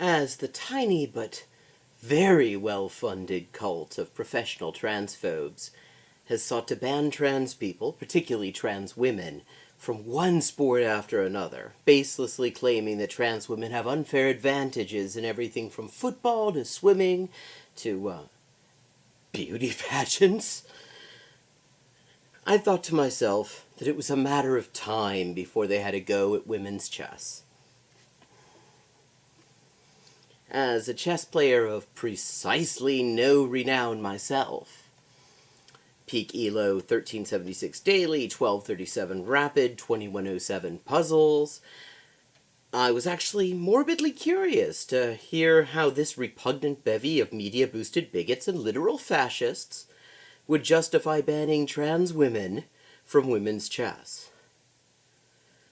as the tiny but very well-funded cult of professional transphobes has sought to ban trans people, particularly trans women, from one sport after another, baselessly claiming that trans women have unfair advantages in everything from football to swimming to, beauty pageants. I thought to myself that it was a matter of time before they had a go at women's chess. As a chess player of precisely no renown myself, peak ELO 1376 daily, 1237 rapid, 2107 puzzles, I was actually morbidly curious to hear how this repugnant bevy of media-boosted bigots and literal fascists would justify banning trans women from women's chess.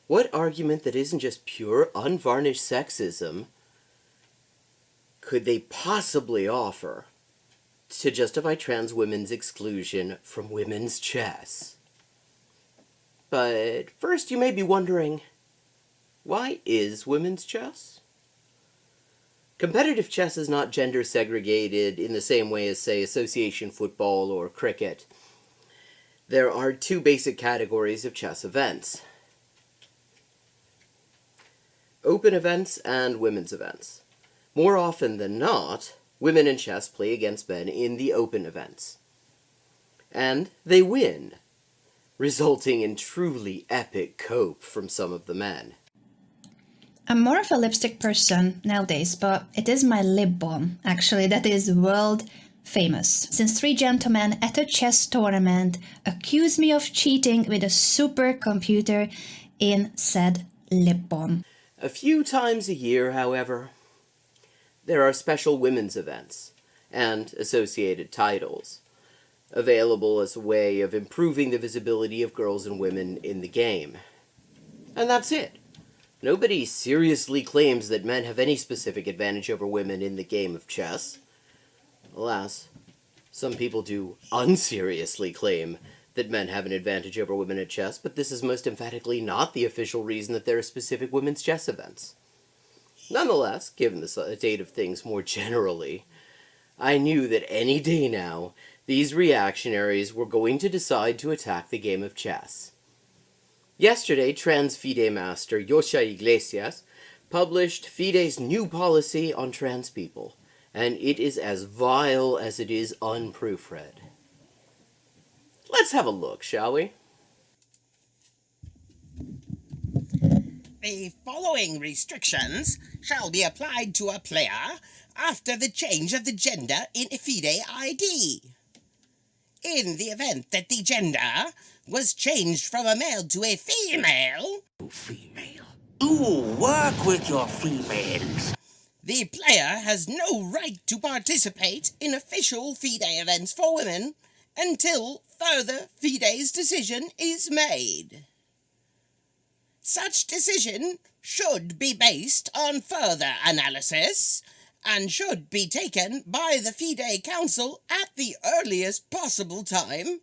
What argument that isn't just pure, unvarnished sexism could they possibly offer to justify trans women's exclusion from women's chess? But first you may be wondering, why is women's chess? Competitive chess is not gender segregated in the same way as, say, association football or cricket. There are two basic categories of chess events: open events and women's events. More often than not, women in chess play against men in the open events. And they win, resulting in truly epic cope from some of the men. I'm more of a lipstick person nowadays, but it is my lip balm, actually, that is world famous. Since 3 gentlemen at a chess tournament accused me of cheating with a supercomputer in said lip balm. A few times a year, however, there are special women's events and associated titles available as a way of improving the visibility of girls and women in the game. And that's it. Nobody seriously claims that men have any specific advantage over women in the game of chess. Alas, some people do unseriously claim that men have an advantage over women at chess, but this is most emphatically not the official reason that there are specific women's chess events. Nonetheless, given the state of things more generally, I knew that any day now, these reactionaries were going to decide to attack the game of chess. Yesterday, trans FIDE master Yosha Iglesias published FIDE's new policy on trans people, and it is as vile as it is unproofread. Let's have a look, shall we? The following restrictions shall be applied to a player after the change of the gender in FIDE ID. In the event that the gender was changed from a male to a female... Female. Ooh, work with your females. The player has no right to participate in official FIDE events for women until further FIDE's decision is made. Such decision should be based on further analysis and should be taken by the FIDE Council at the earliest possible time,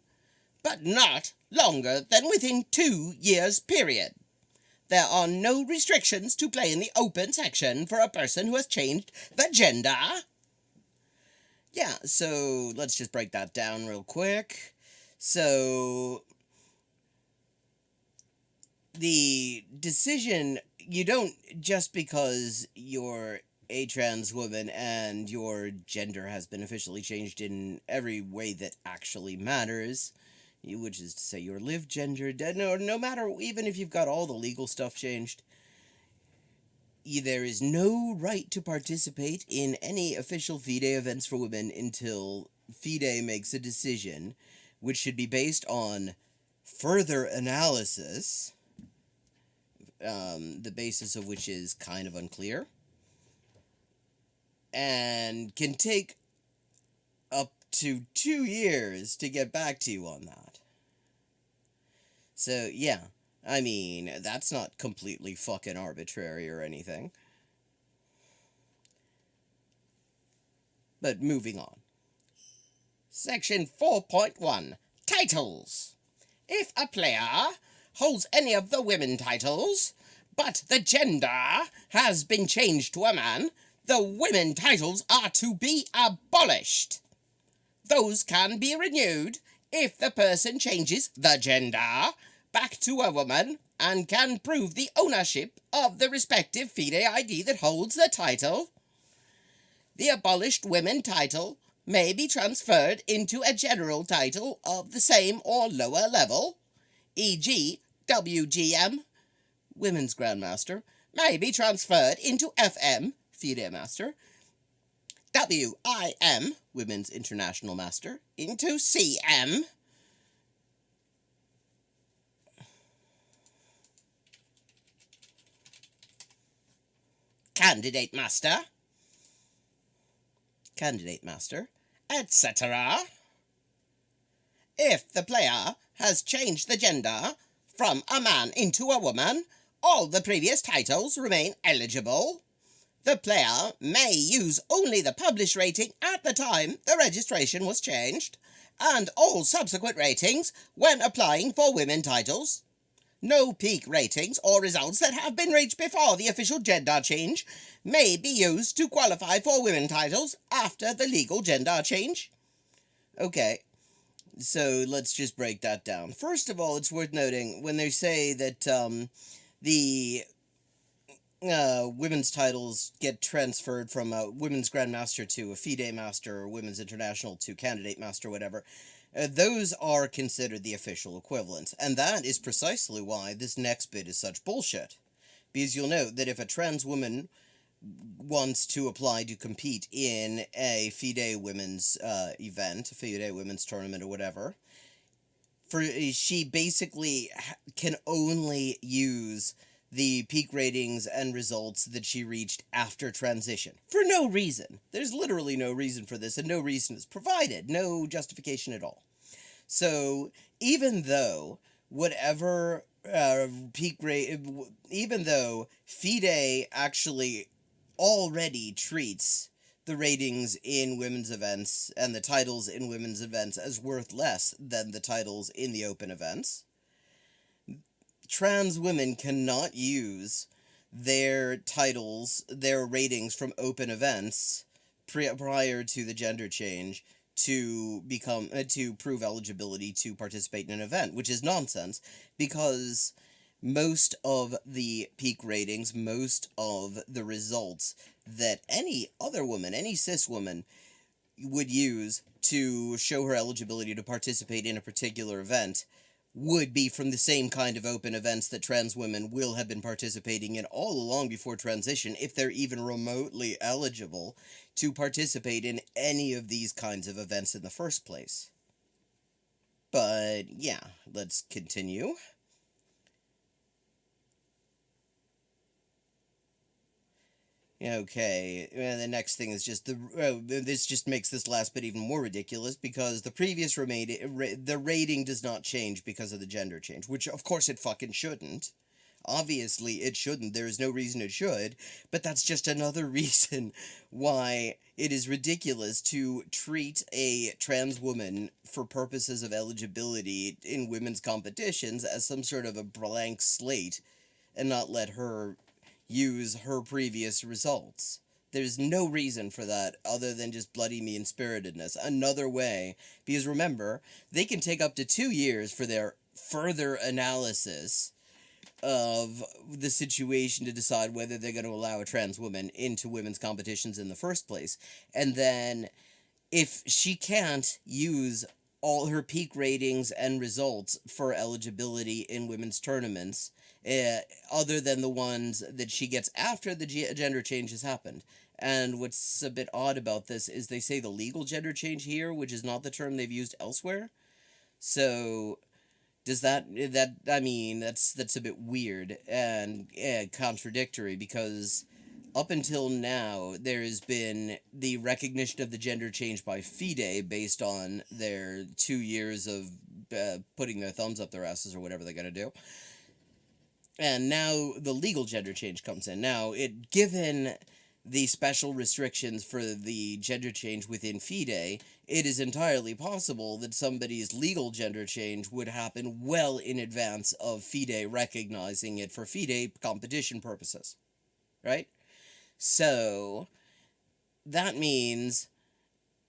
but not longer than within 2 years period. There are no restrictions to play in the open section for a person who has changed the gender. Yeah, so let's just break that down real quick. So the decision, you don't, just because you're a trans woman and your gender has been officially changed in every way that actually matters, which is to say your live gender, no matter, even if you've got all the legal stuff changed, there is no right to participate in any official FIDE events for women until FIDE makes a decision, which should be based on further analysis, the basis of which is kind of unclear, and can take up to 2 years to get back to you on that. So, yeah, I mean, that's not completely fucking arbitrary or anything. But moving on. Section 4.1, Titles. If a player holds any of the women titles, but the gender has been changed to a man, the women titles are to be abolished. Those can be renewed if the person changes the gender back to a woman and can prove the ownership of the respective FIDE ID that holds the title. The abolished women title may be transferred into a general title of the same or lower level, e.g. WGM, Women's Grandmaster, may be transferred into FM, FIDE Master, WIM, Women's International Master, into CM, Candidate Master, etc. If the player has changed the gender from a man into a woman, all the previous titles remain eligible. The player may use only the published rating at the time the registration was changed, and all subsequent ratings when applying for women titles. No peak ratings or results that have been reached before the official gender change may be used to qualify for women titles after the legal gender change. Okay, so let's just break that down. First of all, it's worth noting when they say that the women's titles get transferred from a Women's Grandmaster to a FIDE Master or Women's International to Candidate Master, whatever. Those are considered the official equivalents, and that is precisely why this next bit is such bullshit. Because you'll note that if a trans woman wants to apply to compete in a FIDE women's event, a FIDE women's tournament or whatever, she basically can only use the peak ratings and results that she reached after transition. For no reason. There's literally no reason for this, and no reason is provided. No justification at all. So, even though whatever even though FIDE actually already treats the ratings in women's events and the titles in women's events as worth less than the titles in the open events, trans women cannot use their titles, their ratings from open events prior to the gender change to prove eligibility to participate in an event, which is nonsense, because most of the peak ratings, most of the results that any other woman, any cis woman, would use to show her eligibility to participate in a particular event would be from the same kind of open events that trans women will have been participating in all along before transition, if they're even remotely eligible to participate in any of these kinds of events in the first place. But, yeah, let's continue. Okay, and the next thing is just this just makes this last bit even more ridiculous, because the previous the rating does not change because of the gender change, which of course it fucking shouldn't. Obviously it shouldn't. There is no reason it should, but that's just another reason why it is ridiculous to treat a trans woman for purposes of eligibility in women's competitions as some sort of a blank slate and not let her use her previous results. There's no reason for that other than just bloody mean-spiritedness. Another way, because remember, they can take up to 2 years for their further analysis of the situation to decide whether they're going to allow a trans woman into women's competitions in the first place. And then, if she can't use all her peak ratings and results for eligibility in women's tournaments, other than the ones that she gets after the gender change has happened. And what's a bit odd about this is they say the legal gender change here, which is not the term they've used elsewhere. So, does I mean, that's a bit weird and contradictory, because up until now, there has been the recognition of the gender change by FIDE based on their 2 years of putting their thumbs up their asses or whatever they gotta do. And now the legal gender change comes in. Now, given the special restrictions for the gender change within FIDE, it is entirely possible that somebody's legal gender change would happen well in advance of FIDE recognizing it for FIDE competition purposes. Right? So, that means,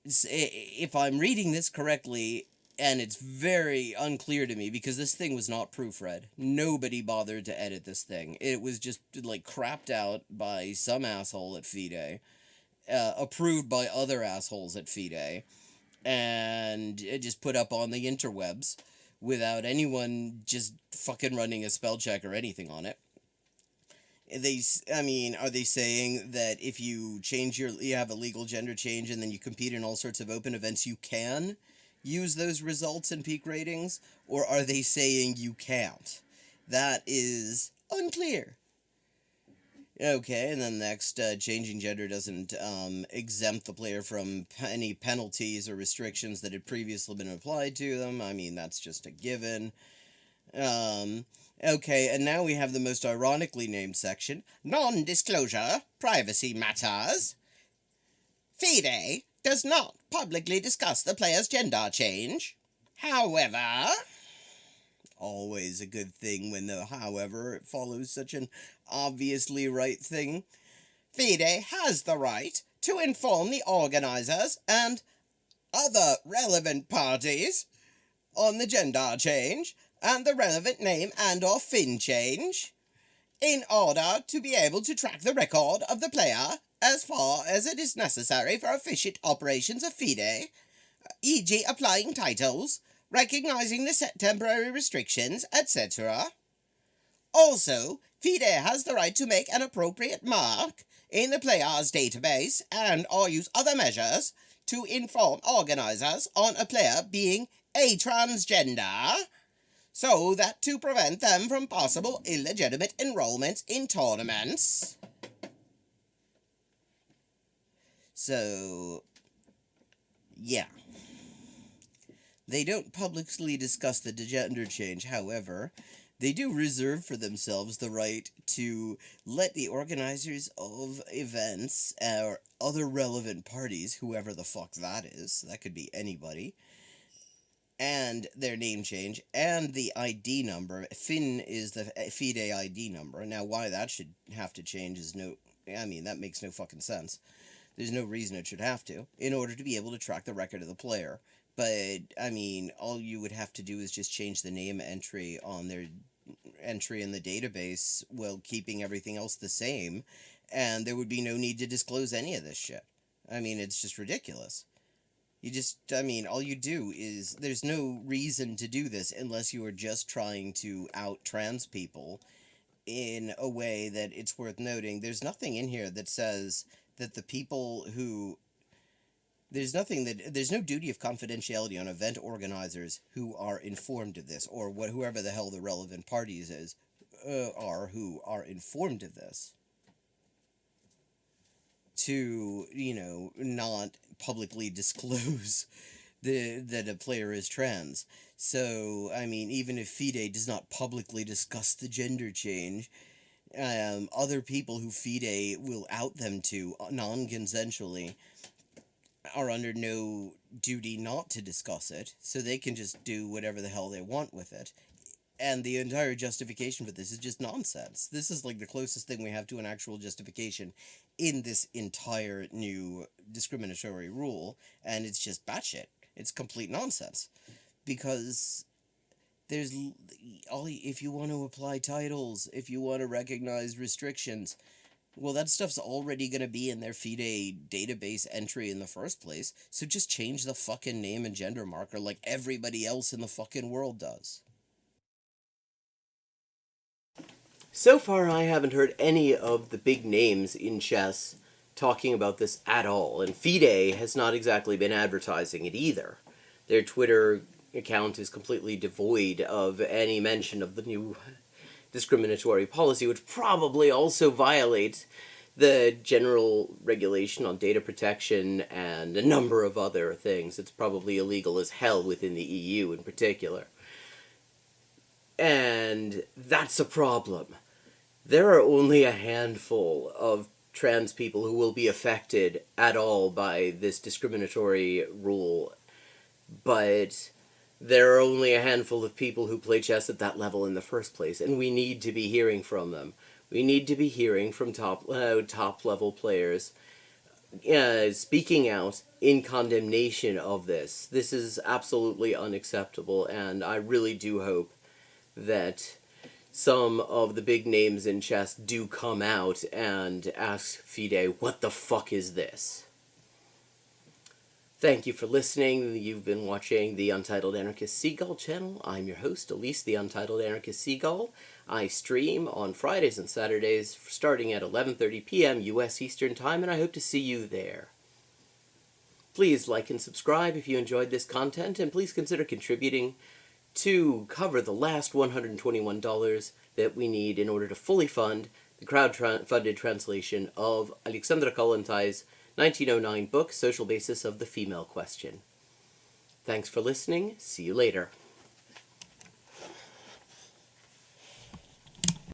if I'm reading this correctly, and it's very unclear to me because this thing was not proofread. Nobody bothered to edit this thing. It was just, like, crapped out by some asshole at FIDE, approved by other assholes at FIDE, and it just put up on the interwebs without anyone just fucking running a spell check or anything on it. Are they saying that if you have a legal gender change and then you compete in all sorts of open events, you can use those results and peak ratings? Or are they saying you can't? That is unclear. Okay, and then next, changing gender doesn't exempt the player from any penalties or restrictions that had previously been applied to them. I mean, that's just a given. Okay, and now we have the most ironically named section, Non-Disclosure, Privacy Matters. FIDE does not publicly discuss the player's gender change. However... Always a good thing when the however it follows such an obviously right thing. FIDE has the right to inform the organizers and other relevant parties on the gender change and the relevant name and or fin change in order to be able to track the record of the player as far as it is necessary for efficient operations of FIDE, e.g. applying titles, recognizing the set temporary restrictions, etc. Also, FIDE has the right to make an appropriate mark in the player's database and or use other measures to inform organizers on a player being a transgender, so that to prevent them from possible illegitimate enrollments in tournaments. So, yeah. They don't publicly discuss the gender change, however, they do reserve for themselves the right to let the organizers of events or other relevant parties, whoever the fuck that is, that could be anybody, and their name change, and the ID number. FIN is the FIDE ID number. Now, why that should have to change is that makes no fucking sense. There's no reason it should have to, in order to be able to track the record of the player. But, all you would have to do is just change the name entry on their entry in the database while keeping everything else the same, and there would be no need to disclose any of this shit. It's just ridiculous. All you do is, there's no reason to do this unless you are just trying to out trans people in a way that it's worth noting. There's nothing in here that says that the people who... There's no duty of confidentiality on event organizers who are informed of this, or whoever the hell the relevant parties who are informed of this, to, not publicly disclose that a player is trans. So, even if FIDE does not publicly discuss the gender change, other people who FIDE will out them to non-consensually are under no duty not to discuss it, so they can just do whatever the hell they want with it. And the entire justification for this is just nonsense. This is like the closest thing we have to an actual justification in this entire new discriminatory rule, and it's just batshit. It's complete nonsense. Because if you want to apply titles, if you want to recognize restrictions, well, that stuff's already going to be in their FIDE database entry in the first place, so just change the fucking name and gender marker like everybody else in the fucking world does. So far, I haven't heard any of the big names in chess talking about this at all, and FIDE has not exactly been advertising it either. Their Twitter account is completely devoid of any mention of the new discriminatory policy, which probably also violates the general regulation on data protection and a number of other things. It's probably illegal as hell within the EU in particular. And that's a problem. There are only a handful of trans people who will be affected at all by this discriminatory rule, but there are only a handful of people who play chess at that level in the first place, and we need to be hearing from them. We need to be hearing from top-level players speaking out in condemnation of this. This is absolutely unacceptable, and I really do hope that some of the big names in chess do come out and ask FIDE, what the fuck is this? Thank you for listening. You've been watching the Untitled Anarchist Seagull channel. I'm your host, Elise, the Untitled Anarchist Seagull. I stream on Fridays and Saturdays starting at 11:30 p.m. U.S. Eastern Time, and I hope to see you there. Please like and subscribe if you enjoyed this content, and please consider contributing to cover the last $121 that we need in order to fully fund the crowd-funded translation of Alexandra Kollontaj's 1909 book, Social Basis of the Female Question. Thanks for listening. See you later.